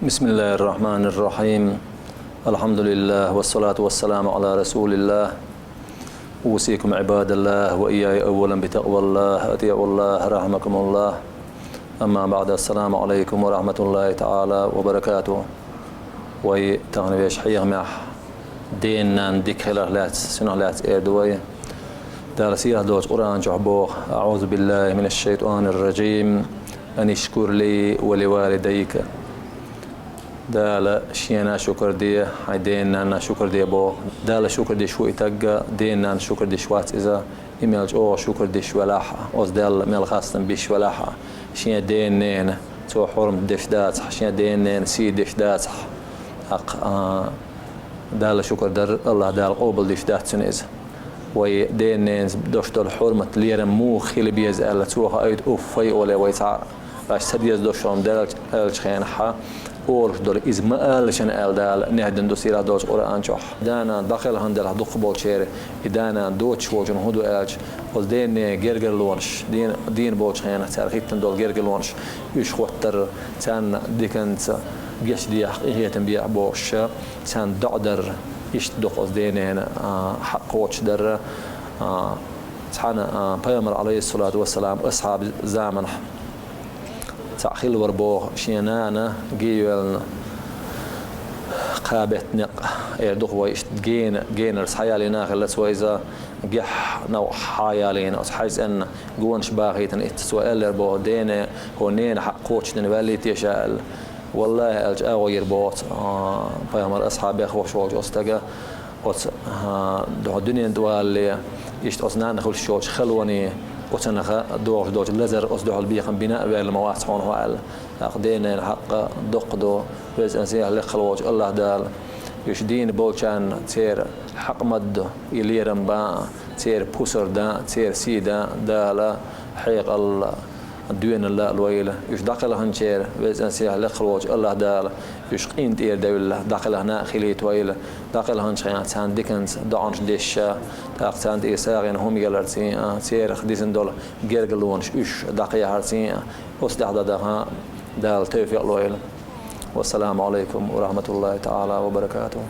بسم الله الرحمن الرحيم. الحمد لله والصلاة والسلام على رسول الله. أوصيكم عباد الله وإياي أولا بتقوى الله. أطيعوا الله رحمكم الله. أما بعد، السلام عليكم ورحمة الله تعالى وبركاته. ويتغني حيغ مع ديننا ديك هلالات سنهلات إردوي دارسيه دوج قرآن جعبوغ. أعوذ بالله من الشيطان الرجيم. أن اشكر لي ولوالديك. دال شينا شكر دي عيدينا شكر دي بو دال شكر دي شو يتقى دينا شكر دي شوات إذا إيميلج أو شكر دي شولاحة أوز دال ميل خاصة بيش ولاحة شينا دينين تو حرم ديش دات شينا دينين سي ديش دات حق دال شكر در الله دال قوبل ديش دات سنيز وي دينين دوش دول حرمة ليرم مو خيل بيز ألا توها أيد أوفي ولا ويتع باش سديز دوشهم دال خينحة أورش دول إز ما ألشان أل دال نهدن دوسيرا دوش قرآن شح دانا داخل هندل هدوخ بولشير إدانا دوتش وجن هدو ألش وز دين جرجر لونش دين بولش خيانة تاريختن دول جرجر لونش يش وتر تان ديكنت جيش دي حقيقية بيع بوش تان دعدر إيش دوخ دين هنا حق وتش در تحنا بيامر عليه الصلاة والسلام أصحاب زامن تأخيل وربوه شينانا جيوالنا قابت نق يردوخ ويش جينرز حيالينا خلص وإذا جح نوع حيالينا حيث أن جوانش باغيتن إتسوال ربوه دينا هونين حق قوتش نبالي تيشال والله الجأ ويربوت بيامر أصحابي خوش وجه أستجا الدنيا دوالي يشت أصنان خل شوش خلوني وتنخ دوج لزر أصدق البيخم بناء بالمواسع وعلى أقدين الحق دقدو بس أنسيه لخلوج الله دال يشدين بولشان تير حق مد يليرم با تير بوسر دا تير سيدا دالا حيق الله الدين الله الويلة يش داخله هنشير بس أنسيه لخلوج الله دال يش قين تير دولة داخله هنا خليت ويلة داخله هنشيان سان ديكنز دعنش ديش تاق سان إيساقين هم يلرسين تير خديسن دول جرجلونش إيش داقية هرسين أصدق دها دال توفيق الويلة. والسلام عليكم ورحمة الله تعالى وبركاته.